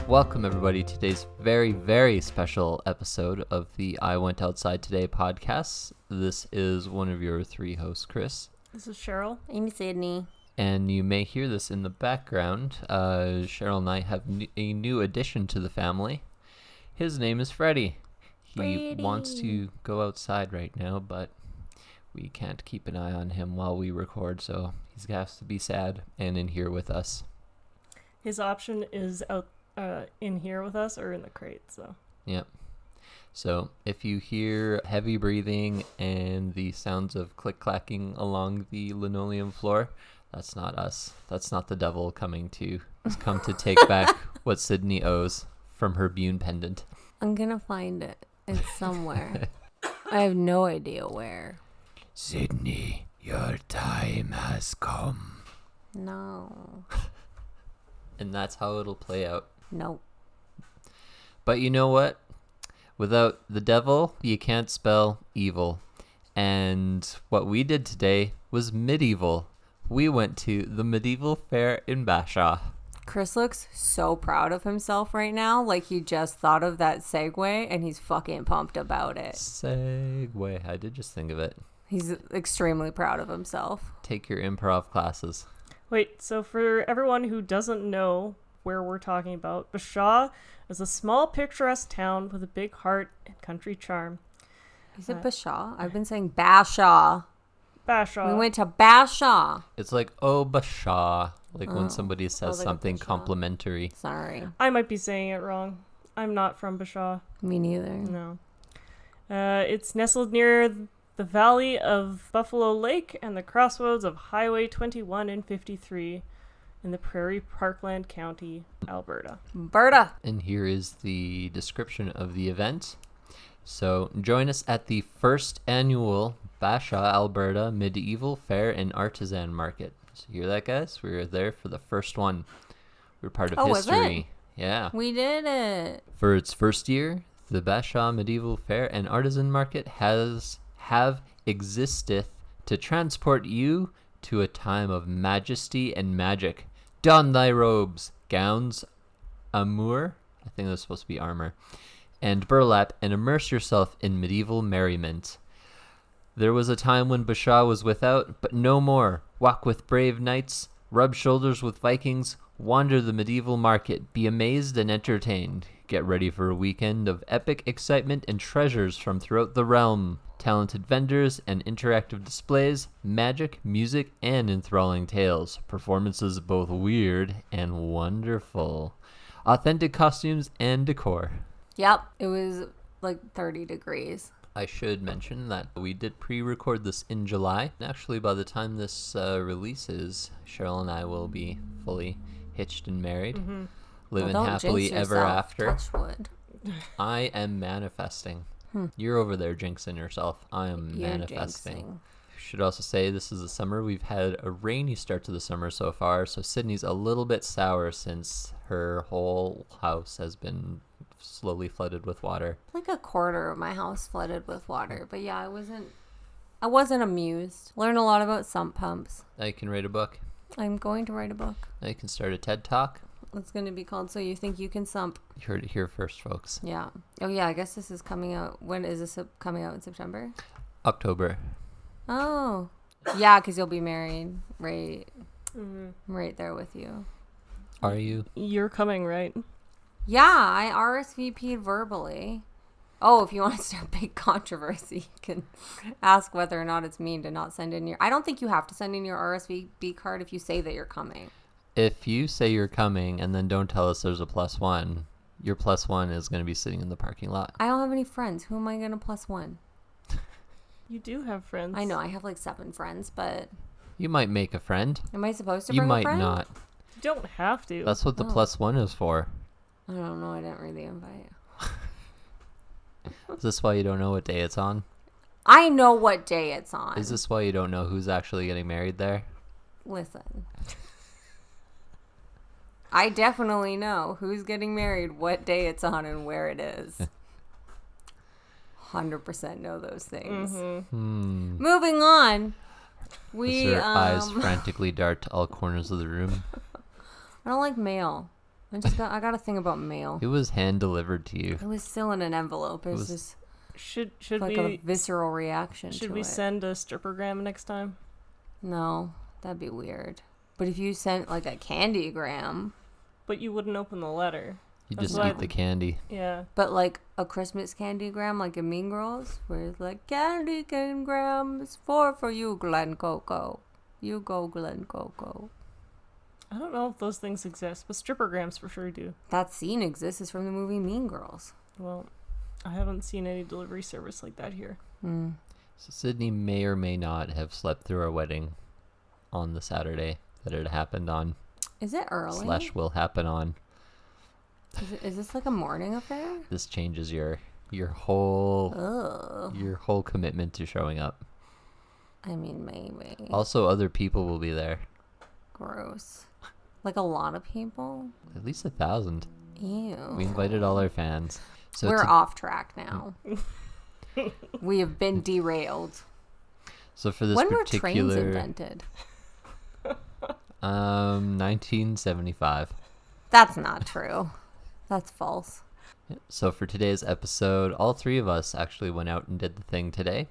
Welcome, everybody, to today's very, very special episode of the I Went Outside Today podcast. This is one of your three hosts, Chris. This is Cheryl. I'm Sydney. And you may hear this in the background. Cheryl and I have a new addition to the family. His name is Freddie. He wants to go outside right now, but we can't keep an eye on him while we record, so he has to be sad and in here with us. His option is out in here with us or in the crate, so. Yep. So if you hear heavy breathing and the sounds of click-clacking along the linoleum floor, that's not us. That's not the devil come to take back what Sydney owes from her Bune pendant. I'm gonna find it. It's somewhere. I have no idea where. Sydney, your time has come. No. And that's how it'll play out. Nope. But you know what? Without the devil, you can't spell evil. And what we did today was medieval. We went to the Medieval Faire in Bashaw. Chris looks so proud of himself right now. Like he just thought of that segue and he's fucking pumped about it. Segue. I did just think of it. He's extremely proud of himself. Take your improv classes. Wait, so for everyone who doesn't know where we're talking about, Bashaw is a small picturesque town with a big heart and country charm. Is it Bashaw? I've been saying Bashaw. Bashaw. We went to Bashaw. It's like, oh, Bashaw. Like when somebody says like something Bashaw. complimentary. Sorry. I might be saying it wrong. I'm not from Bashaw. Me neither. No. It's nestled near the valley of Buffalo Lake and the crossroads of Highway 21 and 53 in the Prairie Parkland County, Alberta. Berta. And here is the description of the event. So join us at the first annual Bashaw, Alberta Medieval Fair and Artisan Market. So you hear that, guys? We were there for the first one. We're part of history. Was it? Yeah. We did it. For its first year, the Bashaw Medieval Fair and Artisan Market have existeth to transport you to a time of majesty and magic. Don thy robes, gowns, amour, I think that's supposed to be armor, and burlap, and immerse yourself in medieval merriment. There was a time when Bashaw was without, but no more. Walk with brave knights, rub shoulders with Vikings, wander the medieval market, be amazed and entertained. Get ready for a weekend of epic excitement and treasures from throughout the realm. Talented vendors and interactive displays, magic, music, and enthralling tales. Performances both weird and wonderful. Authentic costumes and decor. Yep. It was like 30 degrees. I should mention that we did pre-record this in July. Actually, by the time this releases, Cheryl and I will be fully hitched and married. Mm-hmm. Living Well, don't happily jinx ever yourself. after. Touch wood. I am manifesting. You're over there jinxing yourself. I am You're manifesting. jinxing. Should also say this is the summer. We've had a rainy start to the summer so far, so Sydney's a little bit sour since her whole house has been slowly flooded with water. Like a quarter of my house flooded with water. But yeah, I wasn't amused. Learned a lot about sump pumps. Now you can write a book. I'm going to write a book. Now you can start a TED Talk. It's going to be called So You Think You Can Sump. You heard it here first, folks. Yeah. Oh yeah, I guess this is coming out. When is this coming out? In September? October. Oh. Yeah, because you'll be married. Right. Mm-hmm. I'm right there with you. Are you? You're coming, right? Yeah, I RSVP'd verbally. Oh, if you want to start a big controversy, you can ask whether or not it's mean to not send in your... I don't think you have to send in your RSVP card if you say that you're coming. If you say you're coming and then don't tell us there's a +1, your +1 is going to be sitting in the parking lot. I don't have any friends. Who am I going to +1? You do have friends. I know, I have like 7 friends, but... You might make a friend. Am I supposed to You bring might a friend? not. You don't have to. That's what the Oh. +1 is for. I don't know. I didn't read the invite. Is this why you don't know what day it's on? I know what day it's on. Is this why you don't know who's actually getting married there? Listen. I definitely know who's getting married, what day it's on, and where it is. 100% know those things. Mm-hmm. Moving on. As her eyes frantically dart to all corners of the room. I don't like mail. I got to think about mail. It was hand delivered to you. It was still in an envelope. It was just Should like we a visceral reaction to should we it. send a strippergram next time? No, that'd be weird. But if you sent like a candygram, But you wouldn't open the letter. You That's just what eat the candy. Yeah. but like a Christmas candygram, like in Mean Girls, where it's like candygram is for you, Glen Coco. You go, Glen Coco. I don't know if those things exist, but strippergrams for sure do. That scene exists. It's from the movie Mean Girls. Well, I haven't seen any delivery service like that here. Hmm. So Sydney may or may not have slept through our wedding on the Saturday that it happened on. Is it early? / will happen on. Is this like a morning affair? This changes your whole Ugh. your whole commitment to showing up. I mean, maybe. Also, other people will be there. Gross. Like a lot of people? At least 1,000. Ew. We invited all our fans. So We're off track now. We have been derailed. So for this When were trains particular invented? 1975. That's not true. That's false. So for today's episode, all three of us actually went out and did the thing today.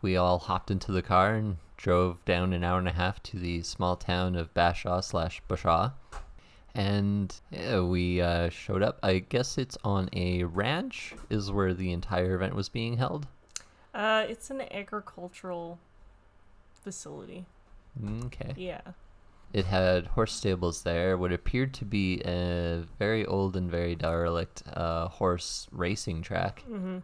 We all hopped into the car and drove down an hour and a half to the small town of Bashaw/Bashaw. And yeah, we showed up. I guess it's on a ranch is where the entire event was being held. It's an agricultural facility. Okay. Yeah. It had horse stables there, what appeared to be a very old and very derelict horse racing track. Mm-hmm.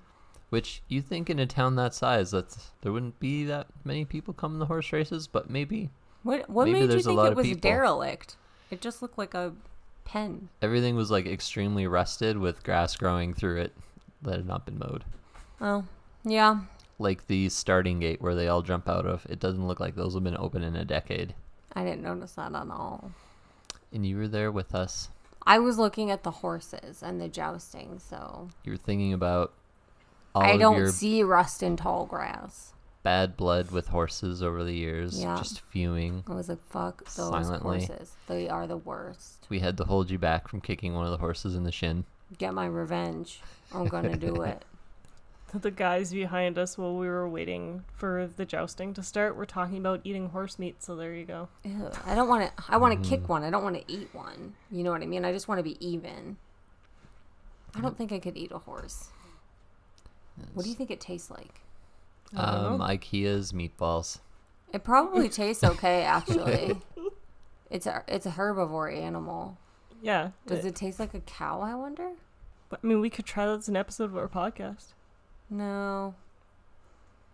Which you think in a town that size, there wouldn't be that many people coming to horse races, but maybe. What Maybe made you there's a think lot it of was people. derelict? It just looked like a pen. Everything was like extremely rusted with grass growing through it that had not been mowed. Oh, yeah. Like the starting gate where they all jump out of, it doesn't look like those have been open in a decade. I didn't notice that at all. And you were there with us. I was looking at the horses and the jousting, so You were thinking about all I of don't your see rust in tall grass. bad blood with horses over the years, Yeah. just fuming. I was like, fuck those Silently. horses. They are the worst. We had to hold you back from kicking one of the horses in the shin. Get my revenge. I'm gonna do it. The guys behind us while we were waiting for the jousting to start were talking about eating horse meat, so there you go. Ew, I don't want to. I want to kick one. I don't want to eat one. You know what I mean? I just want to be even. I don't think I could eat a horse. What do you think it tastes like? I don't know. IKEA's meatballs. It probably tastes okay, actually. It's a herbivore animal. Yeah. Does it taste like a cow, I wonder? I mean, we could try that as an episode of our podcast. No.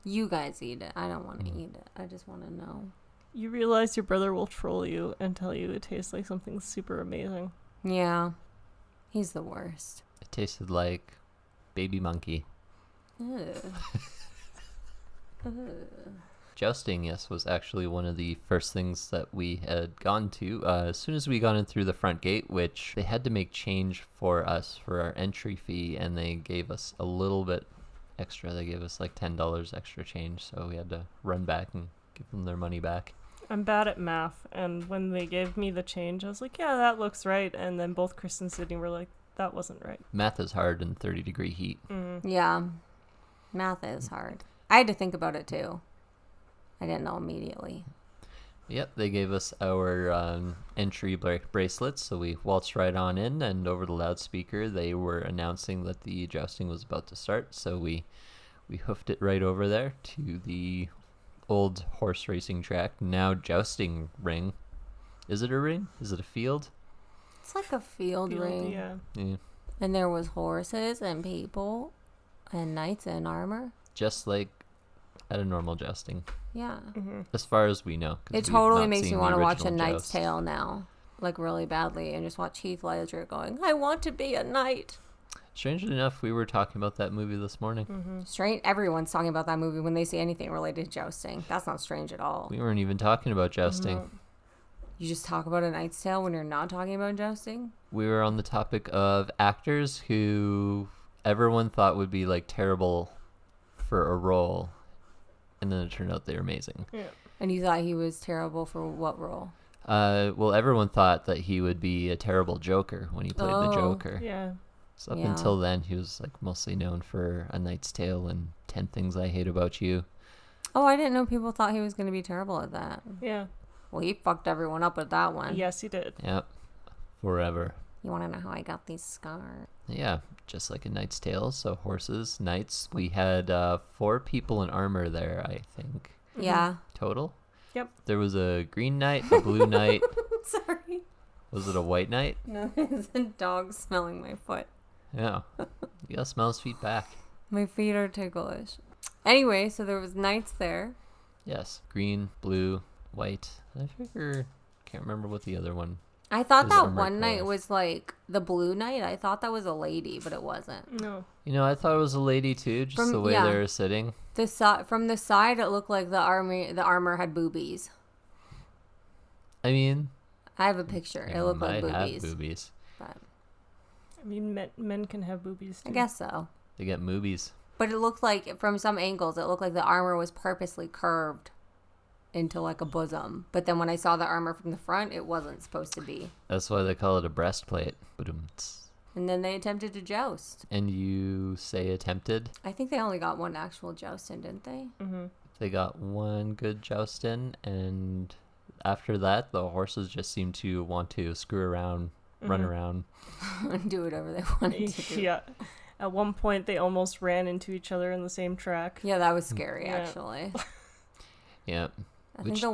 You guys eat it. I don't want to eat it. I just want to know. You realize your brother will troll you and tell you it tastes like something super amazing. Yeah. He's the worst. It tasted like baby monkey. Ugh. Ugh. Jousting, yes, was actually one of the first things that we had gone to. As soon as we got in through the front gate, which they had to make change for us for our entry fee, and they gave us a little bit extra. They gave us like $10 extra change, so we had to run back and give them their money back. I'm bad at math, and when they gave me the change, I was like, yeah, that looks right. And then both Chris and Sydney were like, that wasn't right. Math is hard in 30-degree heat. Yeah. Math is hard. I had to think about it too. I didn't know immediately. Yep, they gave us our entry bracelets, so we waltzed right on in, and over the loudspeaker they were announcing that the jousting was about to start, so we hoofed it right over there to the old horse racing track, now jousting ring. Is it a ring? Is it a field? It's like a field ring. Yeah. Yeah. And there was horses and people and knights in armor. Just like at a normal jousting, Yeah. as far as we know. 'cause It we've totally not makes seen me the want to watch A original Knight's joust. Tale now. Like really badly. And just watch Heath Ledger going, I want to be a knight. Strangely enough, we were talking about that movie this morning. Strange. Everyone's talking about that movie when they see anything related to jousting. That's not strange at all. We weren't even talking about jousting. You just talk about A Knight's Tale when you're not talking about jousting? We were on the topic of actors who everyone thought would be like terrible for a role, and then it turned out they were amazing. Yeah. And you thought he was terrible for what role? Well, everyone thought that he would be a terrible Joker when he played the Joker. Yeah. So up Yeah. until then, he was like mostly known for A Knight's Tale and 10 Things I Hate About You. Oh, I didn't know people thought he was going to be terrible at that. Yeah. Well, he fucked everyone up with that one. Yes, he did. Yep. Forever. You want to know how I got these scars? Yeah, just like A Knight's Tale. So horses, knights. We had 4 people in armor there, I think, Yeah. total. Yep. There was a green knight, a blue knight. Sorry. Was it a white knight? No, it's a dog smelling my foot. Yeah. You gotta smell his feet back. My feet are ticklish. Anyway, so there was knights there. Yes. Green, blue, white. I figure, can't remember what the other one. I thought His that armor one knight class. was like the blue knight. I thought that was a lady, but it wasn't. No. You know, I thought it was a lady too, just the way yeah. they were sitting. From the side, it looked like the armor had boobies. I mean, I have a picture. It looked like might have boobies. boobies. But I mean, men can have boobies too. I guess so. They get movies. But it looked like, from some angles, it looked like the armor was purposely curved into like a bosom. But then when I saw the armor from the front, it wasn't supposed to be. That's why they call it a breastplate. Ba-dum-ts. And then they attempted to joust. And you say attempted. I think they only got one actual joust in, didn't they? Mm-hmm. They got one good joust in, and after that, the horses just seem to want to screw around, run around. And do whatever they wanted to do. Yeah. At one point, they almost ran into each other in the same track. Yeah, that was scary, Yeah. actually. Yeah. I think the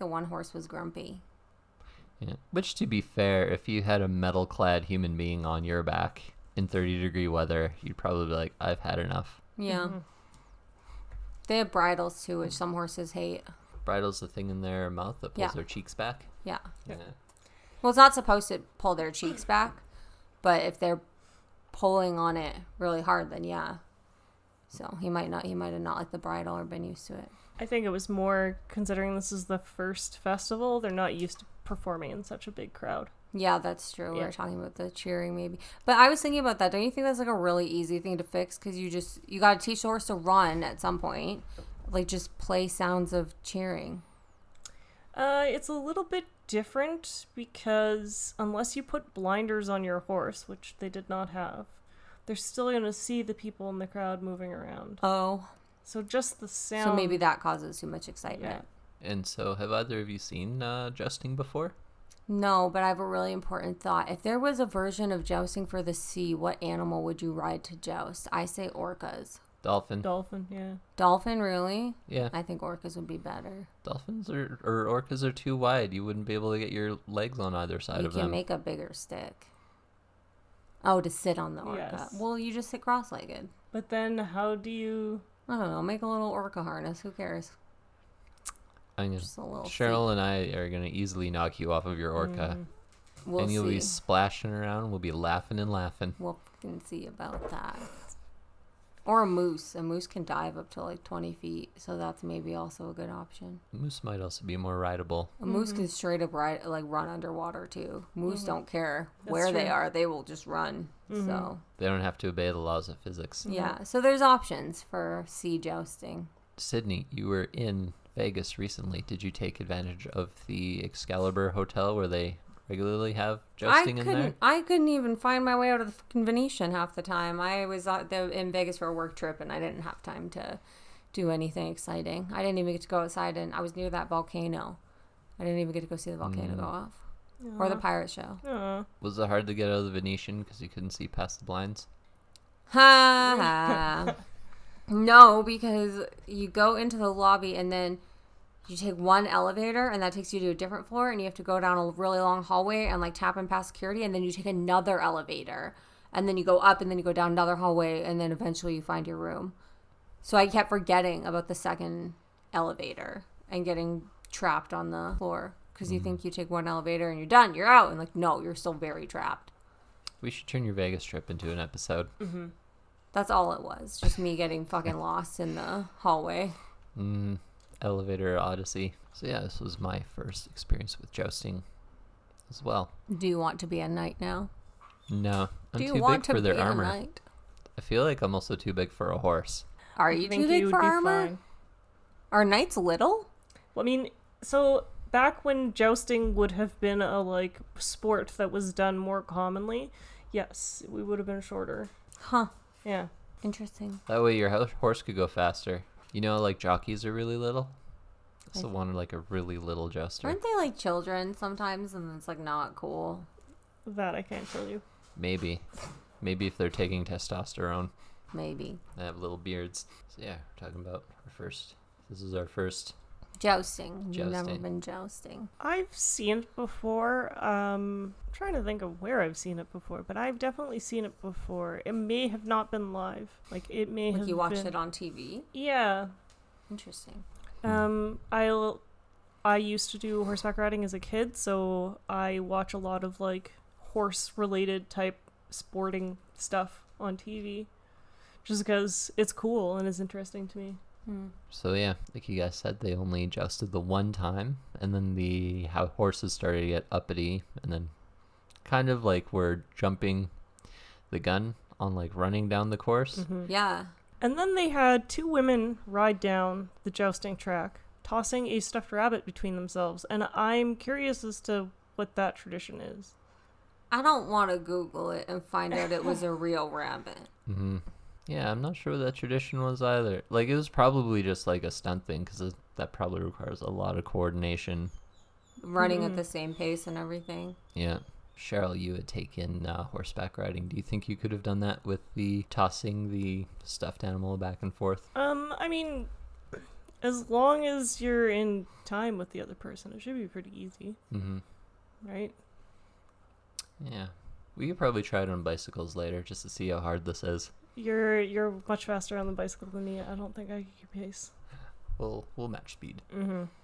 one horse was grumpy. Yeah. Which, to be fair, if you had a metal-clad human being on your back in 30-degree weather, you'd probably be like, I've had enough. Yeah. They have bridles too, which some horses hate. Bridle's the thing in their mouth that pulls their cheeks back. Yeah. Yeah. Well, it's not supposed to pull their cheeks back, but if they're pulling on it really hard, then yeah. So he might have not liked the bridle or been used to it. I think it was more, considering this is the first festival, they're not used to performing in such a big crowd. Yeah, that's true. We Yeah. were talking about the cheering maybe. But I was thinking about that. Don't you think that's like a really easy thing to fix? Because you got to teach the horse to run at some point. Like just play sounds of cheering. It's a little bit different because unless you put blinders on your horse, which they did not have, they're still going to see the people in the crowd moving around. Oh. So just the sound. So maybe that causes too much excitement. And so, have either of you seen jousting before? No, but I have a really important thought. If there was a version of jousting for the sea, what animal would you ride to joust? I say orcas. Dolphin. Dolphin, yeah. Dolphin, really? Yeah. I think orcas would be better. Dolphins or orcas are too wide. You wouldn't be able to get your legs on either side You of can them. make a bigger stick. Oh, to sit on the orca. Yes. Well, you just sit cross-legged. But then how do you... I don't know. Make a little orca harness. Who cares? I'm gonna, Just a little Cheryl and I are going to easily knock you off of your orca. We'll and you'll see. be splashing around. We'll be laughing and laughing. We'll fucking see about that. Or a moose. A moose can dive up to like 20 feet, so that's maybe also a good option. Moose might also be more rideable. A moose can straight up run underwater too. Moose don't care That's where they true. are; they will just run. So They don't have to obey the laws of physics. yeah, so there's options for sea jousting. Sydney, you were in Vegas recently. Did you take advantage of the Excalibur Hotel where they regularly have jousting in there? I couldn't even find my way out of the fucking Venetian half the time. I was in Vegas for a work trip, and I didn't have time to do anything exciting. I didn't even get to go outside, and I was near that volcano. I didn't even get to go see the volcano go off. Or the pirate show. Was it hard to get out of the Venetian because you couldn't see past the blinds? Ha ha. No, because you go into the lobby and then you take one elevator and that takes you to a different floor, and you have to go down a really long hallway and like tap in past security, and then you take another elevator and then you go up and then you go down another hallway, and then eventually you find your room. So I kept forgetting about the second elevator and getting trapped on the floor because you think you take one elevator and you're done, you're out, and like no, you're still very trapped. We should turn your Vegas trip into an episode. That's all it was, just me getting fucking lost in the hallway. Elevator Odyssey. So yeah, this was my first experience with jousting as well. Do you want to be a knight now? No, I'm Do you too want big to for their be armor. a knight? I feel like I'm also too big for a horse. Are you too big for armor? Are knights little? Well, I mean, so back when jousting would have been a like sport that was done more commonly, yes, we would have been shorter. Huh. Yeah. Interesting. That way your horse could go faster. You know, like jockeys are really little. I also wanted like a really little jouster. Aren't they like children sometimes, and it's like not cool? That I can't tell you. Maybe if they're taking testosterone. Maybe. They have little beards. So yeah, we're talking about our first. This is our first. Jousting. You've never Jousting. been jousting. I've seen it before. I'm trying to think of where I've seen it before, but I've definitely seen it before. It may have not been live. Like it may have Like you watched been... it on TV? Yeah. Interesting. I used to do horseback riding as a kid, so I watch a lot of like horse related type sporting stuff on TV just because it's cool and is interesting to me. So yeah, like you guys said, they only jousted the one time, and then how horses started to get uppity, and then kind of like were jumping the gun on like running down the course. Yeah. And then they had two women ride down the jousting track, tossing a stuffed rabbit between themselves, and I'm curious as to what that tradition is. I don't want to Google it and find out it was a real rabbit. Yeah, I'm not sure what that tradition was either. Like, it was probably just like a stunt thing, because that probably requires a lot of coordination. Running at the same pace and everything. Yeah. Cheryl, you had taken horseback riding. Do you think you could have done that with the tossing the stuffed animal back and forth? I mean, as long as you're in time with the other person, it should be pretty easy. Right? Yeah. We could probably try it on bicycles later, just to see how hard this is. You're much faster on the bicycle than me. I don't think I could keep pace. We'll match speed.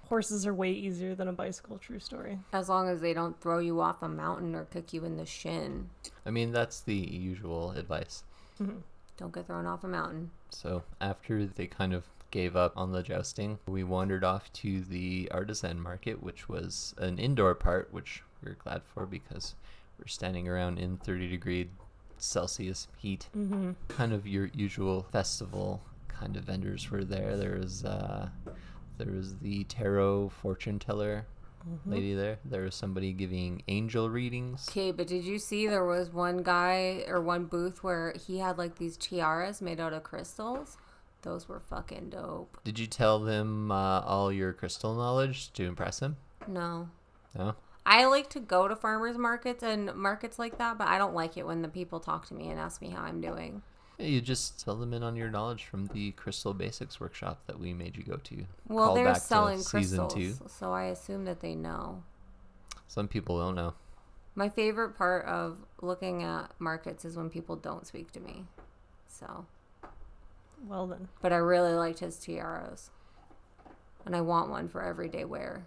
Horses are way easier than a bicycle, true story. As long as they don't throw you off a mountain or kick you in the shin. I mean, that's the usual advice. Don't get thrown off a mountain. So after they kind of gave up on the jousting, we wandered off to the artisan market, which was an indoor part, which we were glad for because we're standing around in 30-degree Celsius heat. Kind of your usual festival kind of vendors were there. There was the tarot fortune teller lady there. There was somebody giving angel readings. Okay, but did you see there was one guy or one booth where he had like these tiaras made out of crystals? Those were fucking dope. Did you tell them all your crystal knowledge to impress him? No. No? I like to go to farmers markets and markets like that, but I don't like it when the people talk to me and ask me how I'm doing. Yeah, you just fill them in on your knowledge from the Crystal Basics workshop that we made you go to. Well, Call they're back to selling season crystals, 2. so I assume that they know. Some people don't know. My favorite part of looking at markets is when people don't speak to me. So. Well then. But I really liked his tiaras. And I want one for everyday wear.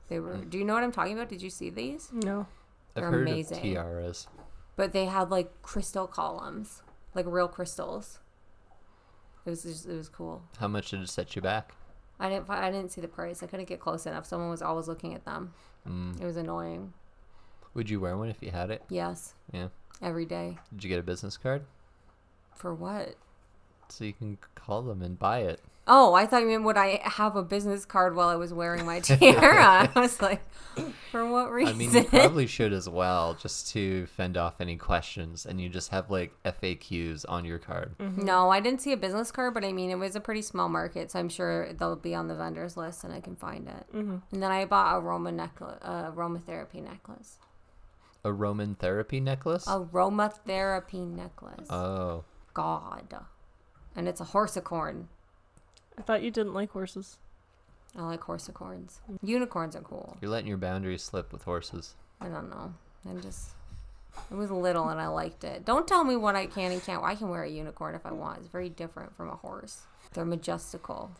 They were. Do you know what I'm talking about? Did you see these? No. They're I've heard amazing. of tiaras. But they had like crystal columns, like real crystals. It was cool. How much did it set you back? I didn't see the price. I couldn't get close enough. Someone was always looking at them. It was annoying. Would you wear one if you had it? Yes. Yeah. Every day. Did you get a business card? For what? So you can call them and buy it. Oh, I thought you meant would I have a business card while I was wearing my tiara? I was like, for what reason? I mean, you probably should as well, just to fend off any questions. And you just have like FAQs on your card. No, I didn't see a business card, but I mean, it was a pretty small market, so I'm sure they'll be on the vendors list and I can find it. And then I bought a aromatherapy necklace. A Roman therapy necklace? Aromatherapy necklace. Oh. God. And it's a horsicorn. I thought you didn't like horses. I like horsicorns. Unicorns are cool. You're letting your boundaries slip with horses. I don't know. It was little and I liked it. Don't tell me what I can and can't. I can wear a unicorn if I want. It's very different from a horse. They're majestical.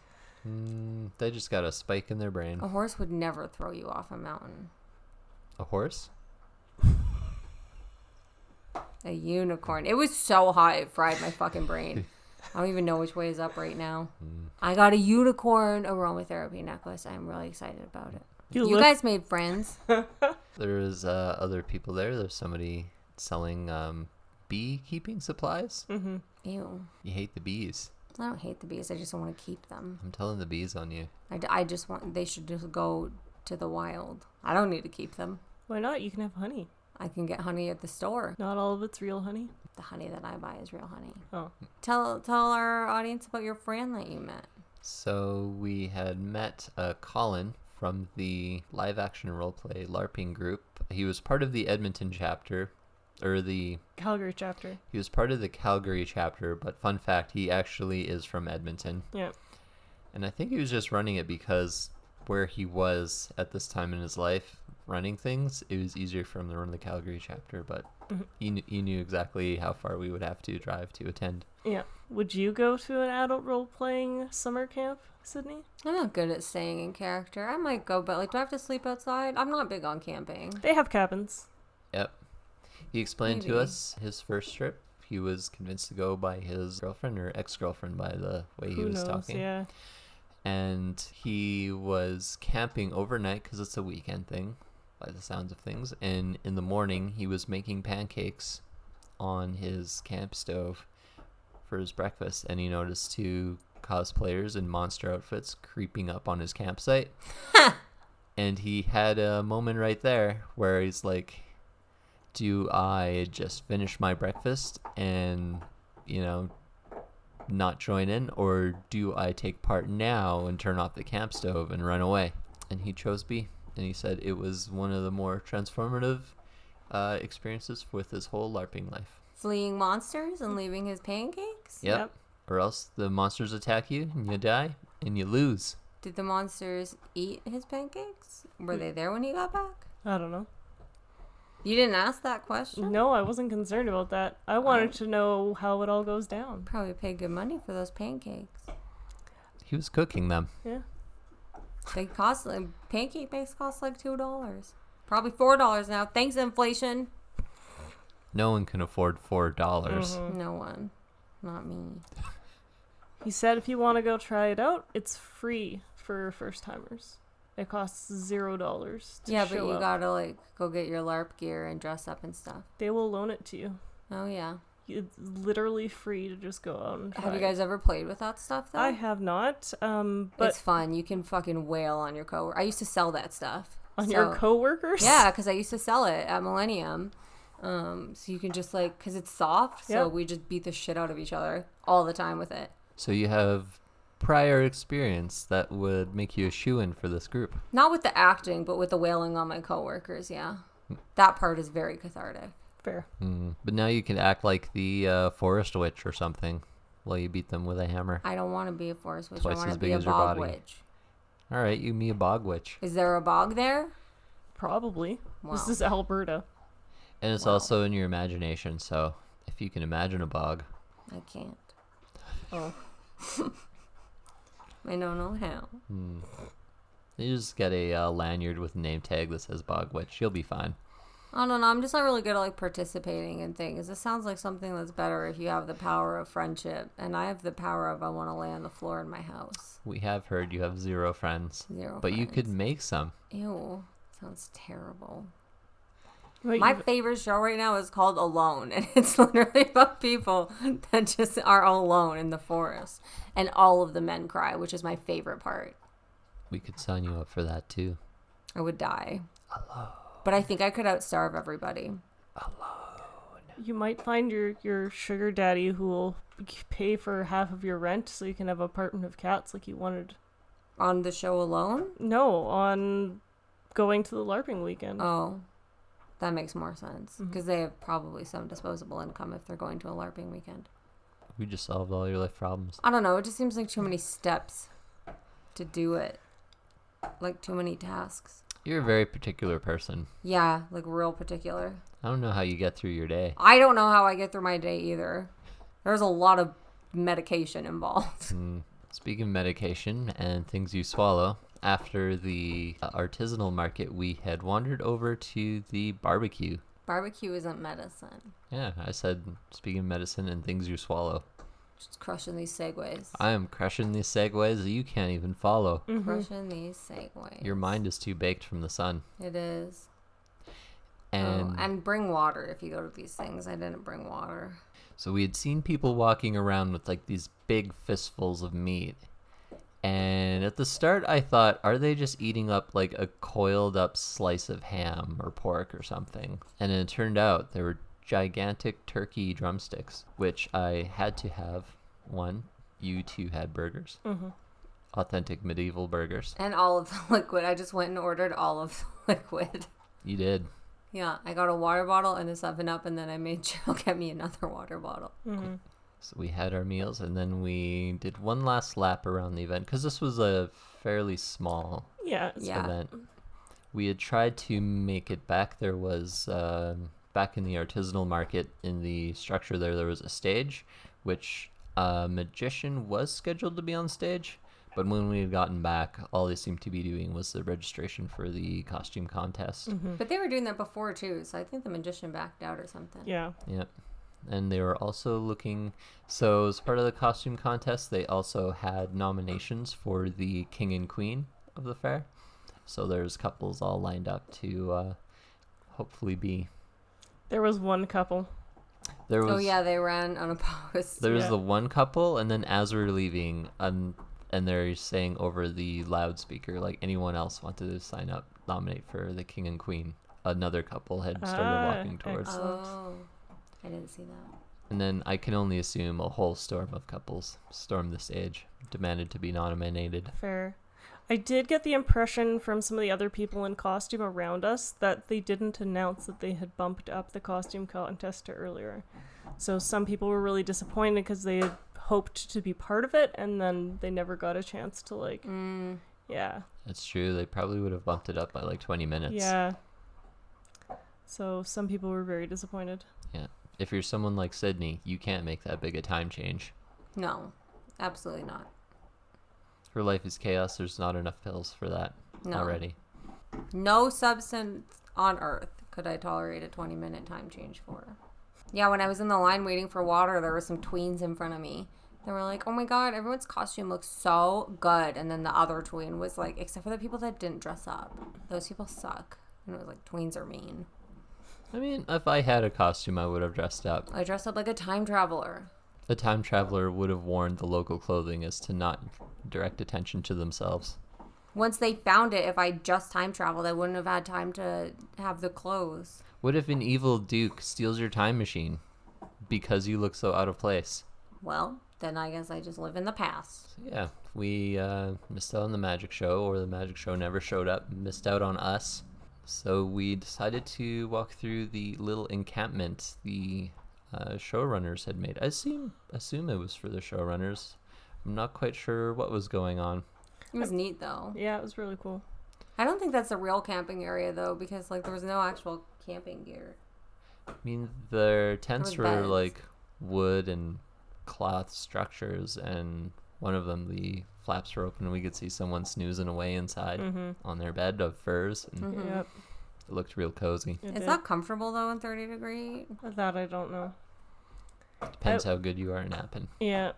They just got a spike in their brain. A horse would never throw you off a mountain. A horse? A unicorn. It was so hot it fried my fucking brain. I don't even know which way is up right now. I got a unicorn aromatherapy necklace. I'm really excited about it. You guys made friends. There's other people there. There's somebody selling beekeeping supplies. Ew. You hate the bees. I don't hate the bees. I just don't want to keep them. I'm telling the bees on you. I just want, they should just go to the wild. I don't need to keep them. Why not? You can have honey. I can get honey at the store. Not all of it's real honey. The honey that I buy is real honey. Oh. Tell our audience about your friend that you met. So we had met Colin from the live action roleplay LARPing group. He was part of the Edmonton chapter, or the Calgary chapter. He was part of the Calgary chapter, but fun fact, he actually is from Edmonton. Yeah. And I think he was just running it because where he was at this time in his life running things, it was easier for him to run the Calgary chapter, but he knew exactly how far we would have to drive to attend. Yeah. Would you go to an adult role-playing summer camp, Sydney? I'm not good at staying in character. I might go, but do I have to sleep outside? I'm not big on camping. They have cabins. Yep. He explained to Maybe. us his first trip. He was convinced to go by his girlfriend or ex-girlfriend by the way he Who was knows? talking. Yeah. And he was camping overnight because it's a weekend thing, by the sounds of things. And in the morning, he was making pancakes on his camp stove for his breakfast. And he noticed two cosplayers in monster outfits creeping up on his campsite. And he had a moment right there where he's like, do I just finish my breakfast and, not join in, or do I take part now and turn off the camp stove and run away? And he chose B, and he said it was one of the more transformative experiences with his whole LARPing life. Fleeing monsters and leaving his pancakes? Yep. Or else the monsters attack you and you die and you lose. Did the monsters eat his pancakes? Were they there when he got back? I don't know. You didn't ask that question? No, I wasn't concerned about that. I wanted to know how it all goes down. Probably paid good money for those pancakes. He was cooking them. Yeah. They cost, pancake mix cost like $2. Probably $4 now. Thanks, inflation. No one can afford $4. No one. Not me. He said if you want to go try it out, it's free for first timers. It costs $0 to Yeah, but show you up. gotta go get your LARP gear and dress up and stuff. They will loan it to you. Oh yeah. It's literally free to just go out and try. Have you guys ever played with that stuff though? I have not. But it's fun. You can fucking wail on your coworker. I used to sell that stuff. on your coworkers? Yeah, because I used to sell it at Millennium. So you can just because it's soft, so Yep. we just beat the shit out of each other all the time with it. So you have prior experience that would make you a shoo-in for this group. Not with the acting, but with the wailing on my coworkers, yeah. That part is very cathartic. Fair. But now you can act like the forest witch or something while you beat them with a hammer. I don't want to be a forest witch. Twice I want as to be big a as your bog body. witch. All right, you me a bog witch. Is there a bog there? Probably. Wow. This is Alberta. And it's Wow. also in your imagination, so if you can imagine a bog. I can't. Oh. I don't know how. You just get a lanyard with a name tag that says bog witch. You'll be fine. I don't know. I'm just not really good at participating in things. It sounds like something that's better if you have the power of friendship, and I have the power of I want to lay on the floor in my house. We have heard you have 0 friends. Zero. But you could friends. make some. Ew, sounds terrible. Wait, My favorite show right now is called Alone, and it's literally about people that just are alone in the forest, and all of the men cry, which is my favorite part. We could sign you up for that too. I would die. Alone. But I think I could outstarve everybody. you might find your sugar daddy who will pay for half of your rent so you can have an apartment of cats like you wanted. On the show Alone? No, on going to the LARPing weekend. Oh, that makes more sense. Because they have probably some disposable income if they're going to a LARPing weekend. We just solved all your life problems. I don't know. It just seems like too many steps to do it. Like too many tasks. You're a very particular person. Yeah, like real particular. I don't know how you get through your day. I don't know how I get through my day either. There's a lot of medication involved. Speaking of medication and things you swallow, after the artisanal market, we had wandered over to the barbecue. Barbecue isn't medicine. Yeah, I said, speaking of medicine and things you swallow. Just crushing these segues. I am crushing these segues that you can't even follow. Crushing these segues. Your mind is too baked from the sun. It is. And And bring water if you go to these things. I didn't bring water. so we had seen people walking around with like these big fistfuls of meat. And at the start, I thought, are they just eating up like a coiled up slice of ham or pork or something? And it turned out there were gigantic turkey drumsticks, which I had to have. One, you two had burgers. Mm-hmm. Authentic medieval burgers. And all of the liquid. I just went and ordered all of the liquid. You did. Yeah, I got a water bottle and a 7-Up, and then I made Jill get me another water bottle. Mm-hmm. So we had our meals, and then we did one last lap around the event, because this was a fairly small Yeah. event. We had tried to make it back. There was, back in the artisanal market, in the structure there was a stage, which a magician was scheduled to be on stage. But when we had gotten back, all they seemed to be doing was the registration for the costume contest. Mm-hmm. But they were doing that before, too, so I think the magician backed out or something. Yeah. Yep. And they were also looking... So as part of the costume contest, they also had nominations for the king and queen of the fair. So there's couples all lined up to hopefully be... There was one couple. There was, Oh, yeah, they ran unopposed. There was Yeah. the one couple, and then as we were leaving... and they're saying over the loudspeaker, like, anyone else wanted to sign up, nominate for the king and queen. Another couple had started walking towards. excellent. Oh, I didn't see that. And then I can only assume a whole storm of couples stormed the stage, demanded to be nominated. Fair. I did get the impression from some of the other people in costume around us that they didn't announce that they had bumped up the costume contest to earlier. So some people were really disappointed because they had hoped to be part of it, and then they never got a chance to, like, yeah. That's true. They probably would have bumped it up by like 20 minutes. Yeah. So some people were very disappointed. Yeah. If you're someone like Sydney, you can't make that big a time change. No, absolutely not. Her life is chaos. There's not enough pills for that No. already. No substance on earth could I tolerate a 20-minute time change for. Yeah, when I was in the line waiting for water, there were some tweens in front of me. They were like, oh my god, everyone's costume looks so good. And then the other tween was like, except for the people that didn't dress up. Those people suck. And it was like, tweens are mean. I mean, if I had a costume, I would have dressed up. I dressed up like a time traveler. A time traveler would have worn the local clothing as to not direct attention to themselves. Once they found it, if I just time traveled, I wouldn't have had time to have the clothes. What if an evil duke steals your time machine because you look so out of place? Well, then I guess I just live in the past. Yeah, we missed out on the magic show, or the magic show never showed up, missed out on us. So we decided to walk through the little encampment the showrunners had made. I assume it was for the showrunners. I'm not quite sure what was going on. It was neat, though. Yeah, it was really cool. I don't think that's a real camping area, though, because, like, there was no actual camping gear. I mean, their tents was were beds. like wood and cloth structures, and one of them, the flaps were open and we could see someone snoozing away inside on their bed of furs, and Yep. it looked real cozy. It It's did. not comfortable, though, in 30 degree. That I don't know. Depends how good you are at napping. Yeah.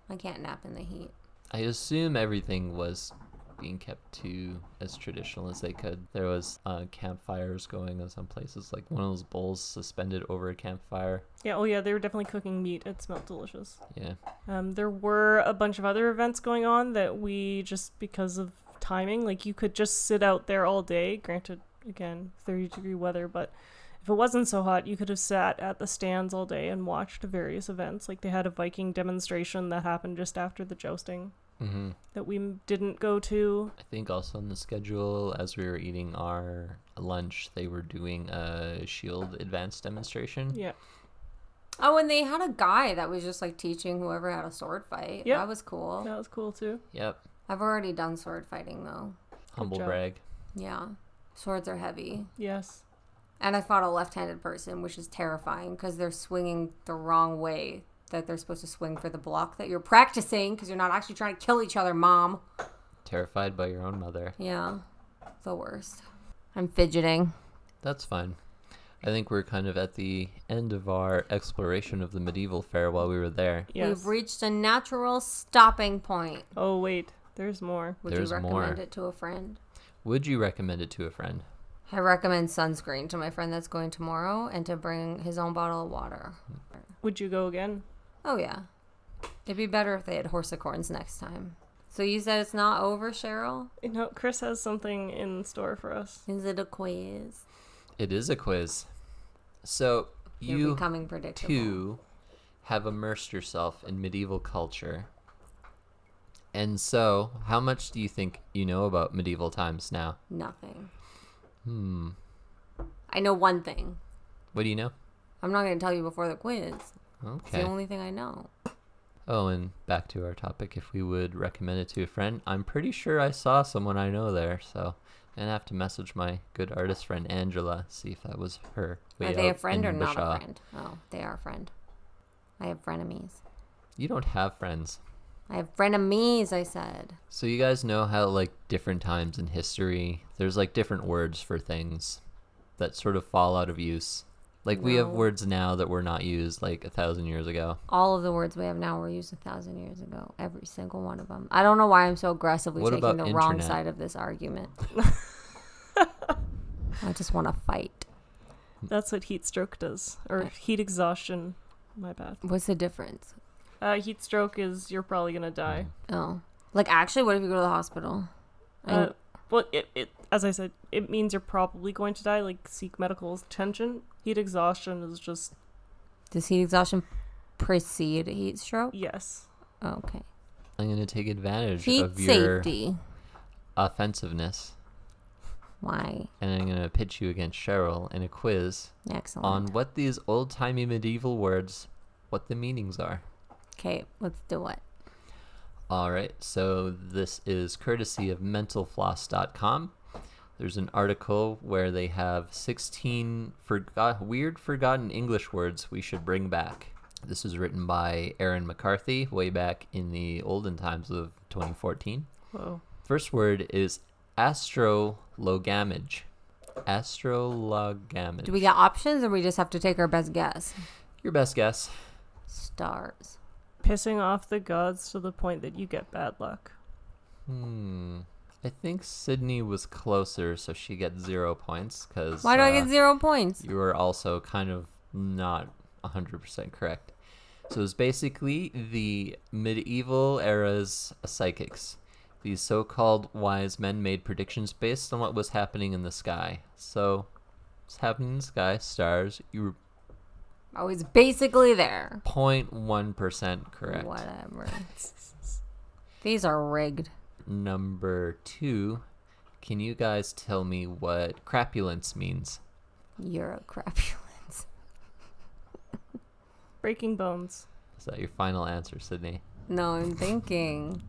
I can't nap in the heat. I assume everything was being kept to as traditional as they could. There was campfires going in some places, like one of those bowls suspended over a campfire. Yeah, oh yeah, they were definitely cooking meat. It smelled delicious. Yeah. There were a bunch of other events going on that we just, because of timing, like you could just sit out there all day. Granted, again, 30-degree weather, but if it wasn't so hot, you could have sat at the stands all day and watched various events. Like they had a Viking demonstration that happened just after the jousting that we didn't go to. I think also on the schedule, as we were eating our lunch, they were doing a shield advanced demonstration. Yeah. Oh, and they had a guy that was just, like, teaching whoever how to sword fight. Yep. That was cool. That was cool too. Yep. I've already done sword fighting, though. Humble job. brag. Yeah. Swords are heavy. Yes. And I fought a left-handed person, which is terrifying because they're swinging the wrong way that they're supposed to swing for the block that you're practicing because you're not actually trying to kill each other, Mom. Terrified by your own mother. Yeah. The worst. I'm fidgeting. That's fine. I think we're kind of at the end of our exploration of the medieval fair while we were there. Yes. We've reached a natural stopping point. Oh wait, there's more. Would There's you recommend more. it to a friend? Would you recommend it to a friend? I recommend sunscreen to my friend that's going tomorrow and to bring his own bottle of water. Would you go again? Oh, yeah. It'd be better if they had horsicorns next time. So you said it's not over, Cheryl? You know, Chris has something in store for us. Is it a quiz? It is a quiz. So You're you becoming predictable. too have immersed yourself in medieval culture. And so, how much do you think you know about medieval times now? Nothing. Hmm. I know one thing. What do you know? I'm not going to tell you before the quiz. It's Okay. the only thing I know. Oh, and back to our topic, if we would recommend it to a friend. I'm pretty sure I saw someone I know there, so I'm going to have to message my good artist friend Angela, see if that was her. Are they a out friend in or not Bashaw. a friend? Oh, they are a friend. I have frenemies. You don't have friends. I have frenemies, I said. So you guys know how, like, different times in history, there's, like, different words for things that sort of fall out of use. Like, we have No. words now that were not used, like, 1,000 years ago. All of the words we have now were used 1,000 years ago. Every single one of them. I don't know why I'm so aggressively What taking about the wrong internet? side of this argument. I just want to fight. That's what heat stroke does. Or heat exhaustion. My bad. What's the difference? Heat stroke is you're probably going to die. Oh. Like, actually, what if you go to the hospital? Well, it as I said, it means you're probably going to die, like seek medical attention. Heat exhaustion is just, Does heat exhaustion precede a heat stroke? yes. Oh, okay. I'm going to take advantage Heat of your safety. offensiveness, Why? and I'm going to pitch you against Cheryl in a quiz Excellent. on what these old-timey medieval words, what the meanings are. Okay, let's do it. All right, so this is courtesy of mentalfloss.com. There's an article where they have 16 weird forgotten English words we should bring back. This is written by Aaron McCarthy way back in the olden times of 2014. Whoa. First word is astrologamage. Astrologamage. Do we get options or we just have to take our best guess? Your best guess. Stars. Pissing off the gods to the point that you get bad luck. I think Sydney was closer, so she gets 0 points because Why do I get 0 points? you were also kind of not 100% correct. So it's basically the medieval era's psychics. These so-called wise men made predictions based on what was happening in the sky. So what's happening in the sky? Stars. You were Oh, it's basically there. 0.1% correct. Whatever. These are rigged. Number 2, can you guys tell me what crapulence means? You're a crapulence. Breaking bones. Is that your final answer, Sydney? No, I'm thinking.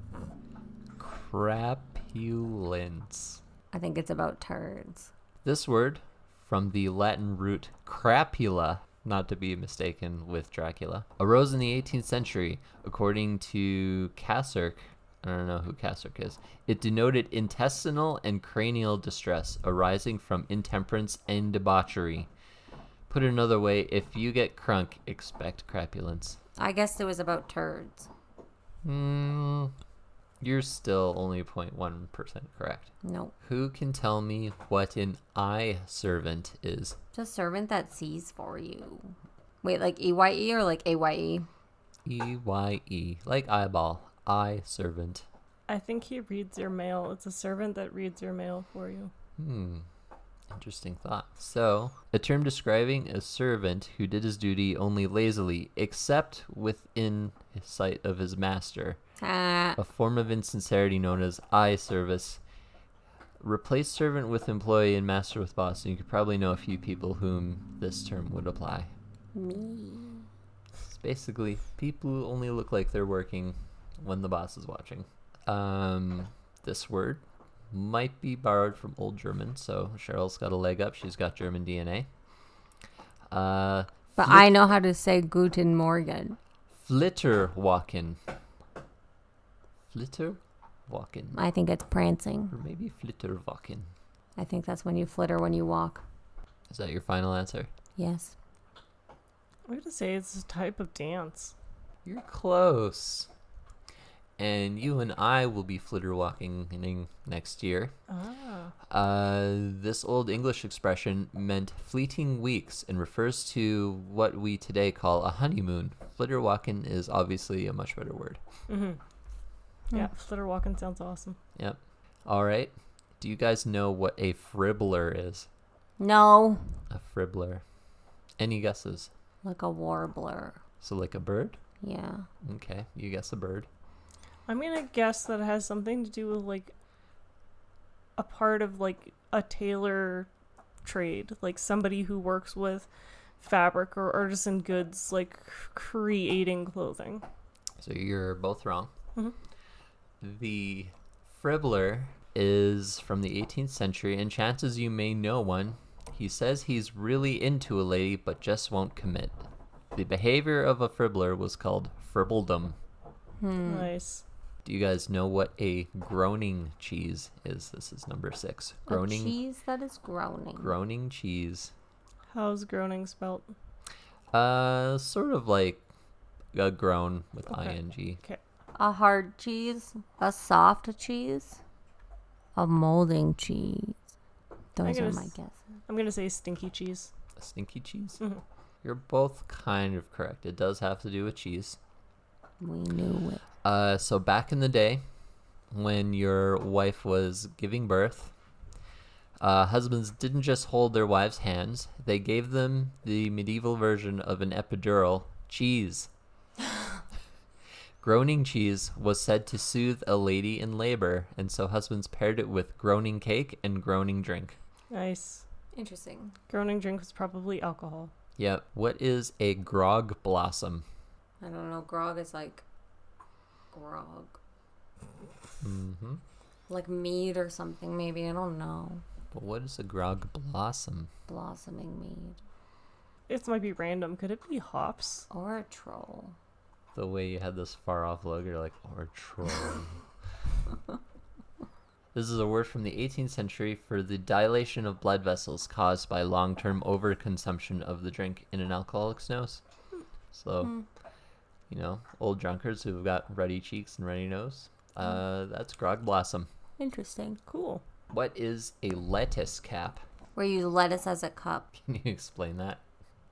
Crapulence. I think it's about turds. This word, from the Latin root crapula, not to be mistaken with Dracula, arose in the 18th century. According to Kasserk, I don't know who Kasserk is, it denoted intestinal and cranial distress arising from intemperance and debauchery. Put it another way, if you get crunk, expect crapulence. I guess it was about turds. You're still only 0.1% correct. Nope. Who can tell me what an eye servant is? It's a servant that sees for you. Wait, like EYE or like AYE? EYE, like eyeball. Eye servant. I think he reads your mail. It's a servant that reads your mail for you. Interesting thought. So, a term describing a servant who did his duty only lazily, except within sight of his master. A form of insincerity known as eye service. Replace servant with employee and master with boss. And you could probably know a few people whom this term would apply. Me. It's basically people who only look like they're working when the boss is watching. This word might be borrowed from Old German, so Cheryl's got a leg up. She's got German DNA. But I know how to say Guten Morgen. Flitterwachen. Flitterwachen. I think it's prancing. Or maybe Flitterwachen. I think that's when you flitter when you walk. Is that your final answer? Yes. I'm going to say it's a type of dance. You're close. And you and I will be flitterwalking next year. Ah. This Old English expression meant fleeting weeks and refers to what we today call a honeymoon. Flitterwalking is obviously a much better word. Yeah, flitterwalking sounds awesome. Yep. All right. Do you guys know what a fribbler is? No. A fribbler. Any guesses? Like a warbler. So like a bird? Yeah. Okay, you guess a bird. I'm going to guess that it has something to do with, like, a part of, like, a tailor trade. Like, somebody who works with fabric or artisan goods, like, creating clothing. So you're both wrong. Mhm. The fribbler is from the 18th century, and chances you may know one. He says he's really into a lady, but just won't commit. The behavior of a fribbler was called fribbledom. Nice. Do you guys know what a groaning cheese is? This is number 6. Groaning. A cheese that is groaning. Groaning cheese. How's groaning spelt? Sort of like a groan with Okay. ing. Okay. A hard cheese. A soft cheese. A molding cheese. Those gonna are my s- guesses. I'm going to say stinky cheese. A stinky cheese. Mhm. You're both kind of correct. It does have to do with cheese. We knew it. So back in the day, when your wife was giving birth, husbands didn't just hold their wives' hands. They gave them the medieval version of an epidural, cheese. Groaning cheese was said to soothe a lady in labor, and so husbands paired it with groaning cake and groaning drink. Nice. Interesting. Groaning drink was probably alcohol. Yep. What is a grog blossom? I don't know. Grog is like grog. Mm-hmm. Like mead or something, maybe. I don't know. But what is a grog blossom? Blossoming mead. It might be random. Could it be hops? Or a troll. The way you had this far off look, you're like, or troll. This is a word from the 18th century for the dilation of blood vessels caused by long-term overconsumption of the drink in an alcoholic's nose. So, you know, old drunkards who've got ruddy cheeks and ruddy nose. That's grog blossom. Interesting. Cool. What is a lettuce cap? Where you use lettuce as a cup. Can you explain that?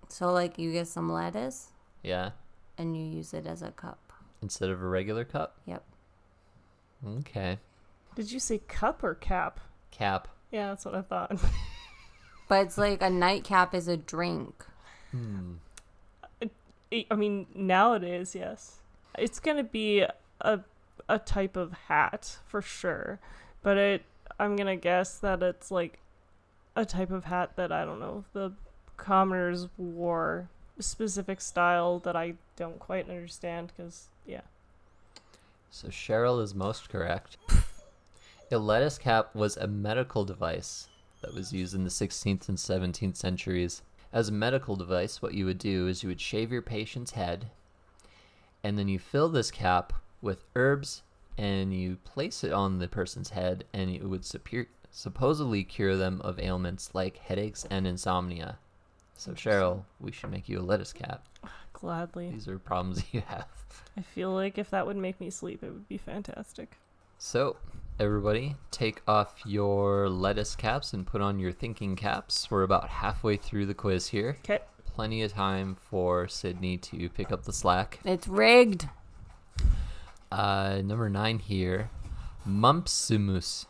So, like, you get some lettuce Yeah, and you use it as a cup. instead of a regular cup? Yep. Okay. Did you say cup or cap? Cap. Yeah, that's what I thought. But it's like a nightcap is a drink. I mean, nowadays, yes. It's going to be a type of hat for sure. But I'm going to guess that it's like a type of hat that, I don't know, the commoners wore, a specific style that I don't quite understand because, yeah. So Cheryl is most correct. A lettuce cap was a medical device that was used in the 16th and 17th centuries. As a medical device, what you would do is you would shave your patient's head, and then you fill this cap with herbs, and you place it on the person's head, and it would supposedly cure them of ailments like headaches and insomnia. So Cheryl, we should make you a lettuce cap. Gladly. These are problems you have. I feel like if that would make me sleep, it would be fantastic. So, everybody, take off your lettuce caps and put on your thinking caps. We're about halfway through the quiz here. Okay. Plenty of time for Sydney to pick up the slack. It's rigged. Number 9 here, mumpsimus,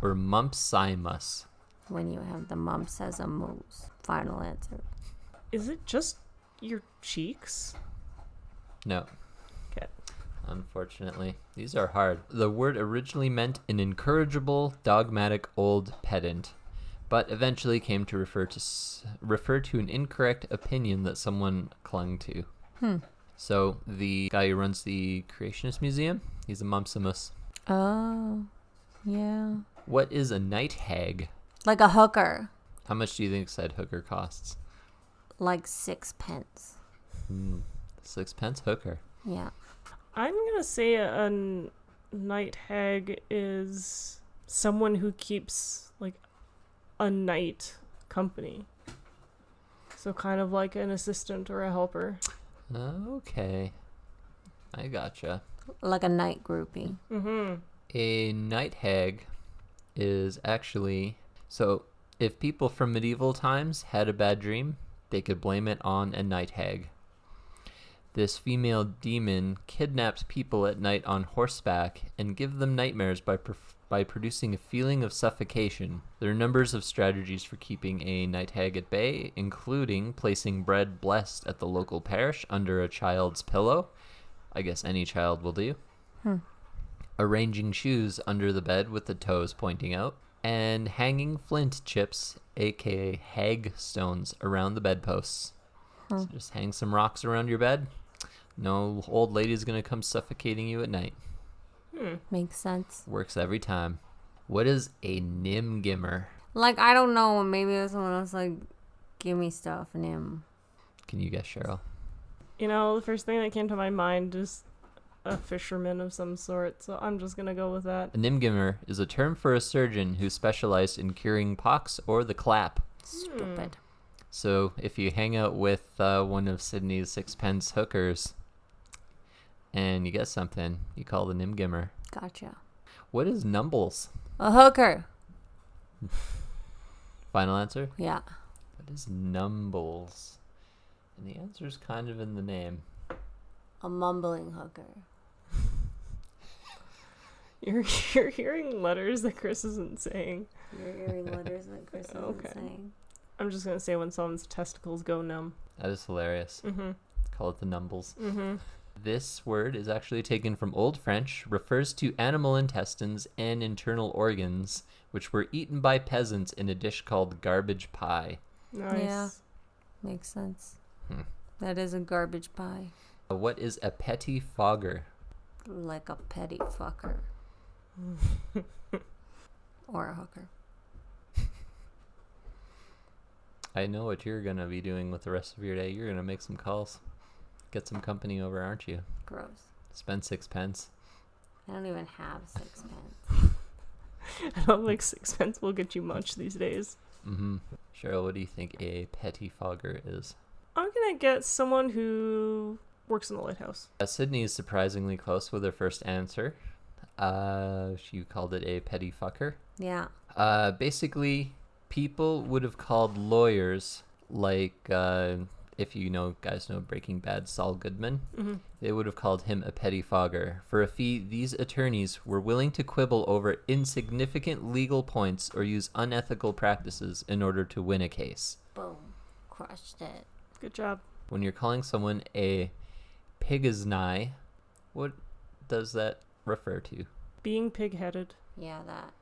or mumpsimus. When you have the mumps as a moose. Final answer. Is it just your cheeks? No, Okay. unfortunately. These are hard. The word originally meant an incorrigible, dogmatic old pedant, but eventually came to refer to an incorrect opinion that someone clung to. So the guy who runs the Creationist Museum, he's a mumpsimus. Oh, yeah. What is a night hag? Like a hooker. How much do you think said hooker costs? Like 6 pence. 6 pence hooker. Yeah. I'm going to say a night hag is someone who keeps, like, a night company. So kind of like an assistant or a helper. Okay. I gotcha. Like a night groupie. Mm-hmm. A night hag is actually, so if people from medieval times had a bad dream, they could blame it on a night hag. This female demon kidnaps people at night on horseback and gives them nightmares by producing a feeling of suffocation. There are numbers of strategies for keeping a night hag at bay, including placing bread blessed at the local parish under a child's pillow. I guess any child will do. Arranging shoes under the bed with the toes pointing out, and hanging flint chips, aka hag stones, around the bedposts. So just hang some rocks around your bed. No old lady's gonna come suffocating you at night. Makes sense. Works every time. What is a nimgimmer? Like, I don't know. Maybe someone else like, give me stuff, Nim. Can you guess, Cheryl? You know, the first thing that came to my mind is a fisherman of some sort, so I'm just gonna go with that. A nimgimmer is a term for a surgeon who specialized in curing pox or the clap. Stupid. So if you hang out with one of Sydney's sixpence hookers and you get something, you call the nimgimmer. Gotcha. What is numbles? A hooker. Final answer? Yeah. What is numbles? And the answer is kind of in the name. A mumbling hooker. You're hearing letters that Chris isn't saying. You're hearing letters that Chris isn't saying. I'm just gonna say when someone's testicles go numb. That is hilarious. Call it the numbles. Mm-hmm. This word is actually taken from Old French, refers to animal intestines and internal organs, which were eaten by peasants in a dish called garbage pie. Nice. Yeah. Makes sense. That is a garbage pie. What is a petit fogger? Like a petty fucker. Or a hooker. I know what you're going to be doing with the rest of your day. You're going to make some calls. Get some company over, aren't you? Gross. Spend sixpence. I don't even have sixpence. I don't think sixpence will get you much these days. Cheryl, what do you think a petit fogger is? I'm gonna get someone who works in the lighthouse. Sydney is surprisingly close with her first answer. She called it a petty fucker. Yeah. Basically, people would have called lawyers, like if you guys know Breaking Bad, Saul Goodman, they would have called him a petty fogger. For a fee, these attorneys were willing to quibble over insignificant legal points or use unethical practices in order to win a case. Boom. Crushed it. Good job. When you're calling someone a pigisney, what does that refer to? Being pig-headed. Yeah, that.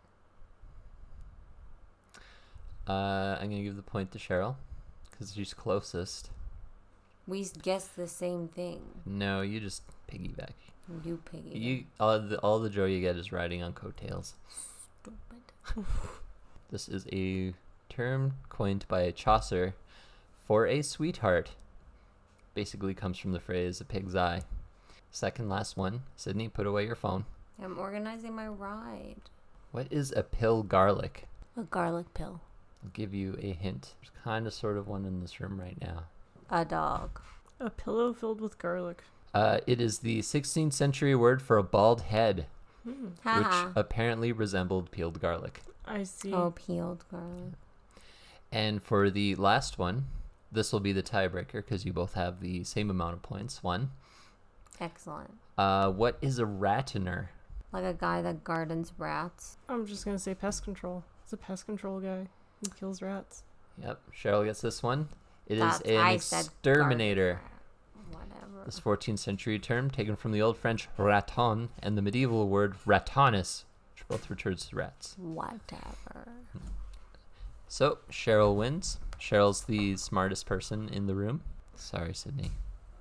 I'm going to give the point to Cheryl because she's closest. We guessed the same thing. No, you just piggyback. You piggy. All the joy you get is riding on coattails. Stupid. This is a term coined by Chaucer for a sweetheart. Basically comes from the phrase a pig's eye. Second last one. Sydney, put away your phone. I'm organizing my ride. What is a pill garlic? A garlic pill. I'll give you a hint. There's kind of sort of one in this room right now. A dog. A pillow filled with garlic. It is the 16th century word for a bald head, which apparently resembled peeled garlic. I see. Oh, peeled garlic. And for the last one, this will be the tiebreaker because you both have the same amount of points. One. Excellent. What is a ratiner? Like a guy that gardens rats. I'm just gonna say pest control. It's a pest control guy who kills rats. Yep, Cheryl gets this one. It is That's- an I said exterminator. Whatever. This 14th century term taken from the Old French raton and the medieval word ratonus, which both refers to rats. Whatever. So, Cheryl wins. Cheryl's the smartest person in the room. Sorry, Sydney.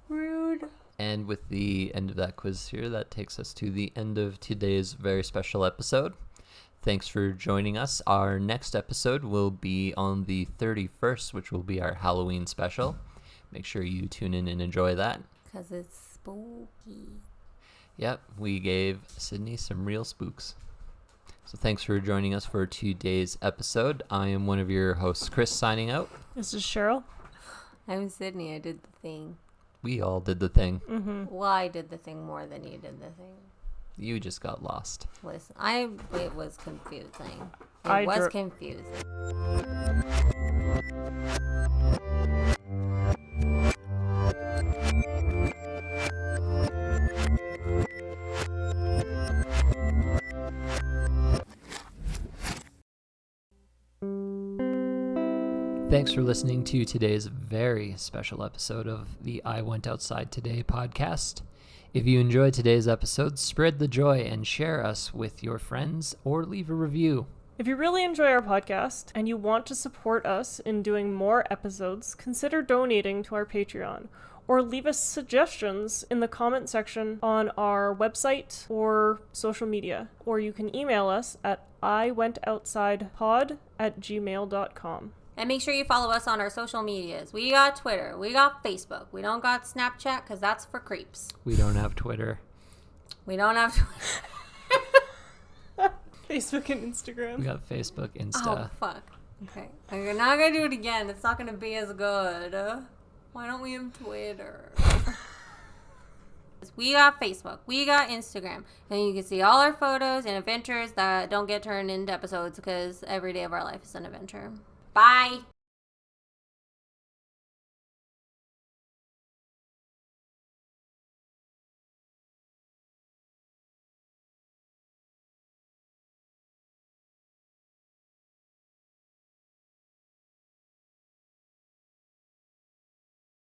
Rude. And with the end of that quiz here, that takes us to the end of today's very special episode. Thanks for joining us. Our next episode will be on the 31st, which will be our Halloween special. Make sure you tune in and enjoy that. Because it's spooky. Yep, we gave Sydney some real spooks. So thanks for joining us for today's episode. I am one of your hosts, Chris, signing out. This is Cheryl. I'm Sydney. I did the thing. We all did the thing. Mm-hmm. Well, I did the thing more than you did the thing. You just got lost. Listen, it was confusing. I It was dro- confusing. Thanks for listening to today's very special episode of the I Went Outside Today podcast. If you enjoyed today's episode, spread the joy and share us with your friends or leave a review. If you really enjoy our podcast and you want to support us in doing more episodes, consider donating to our Patreon or leave us suggestions in the comment section on our website or social media. Or you can email us at iwentoutsidepod@gmail.com. And make sure you follow us on our social medias. We got Twitter. We got Facebook. We don't got Snapchat because that's for creeps. We don't have Twitter. We don't have Twitter. Facebook and We Instagram. got Facebook, Oh, Insta. fuck. Okay. We're not going to do it again. It's not going to be as good. Why don't we have Twitter? We got Facebook. We got Instagram. And you can see all our photos and adventures that don't get turned into episodes because every day of our life is an adventure. Bye.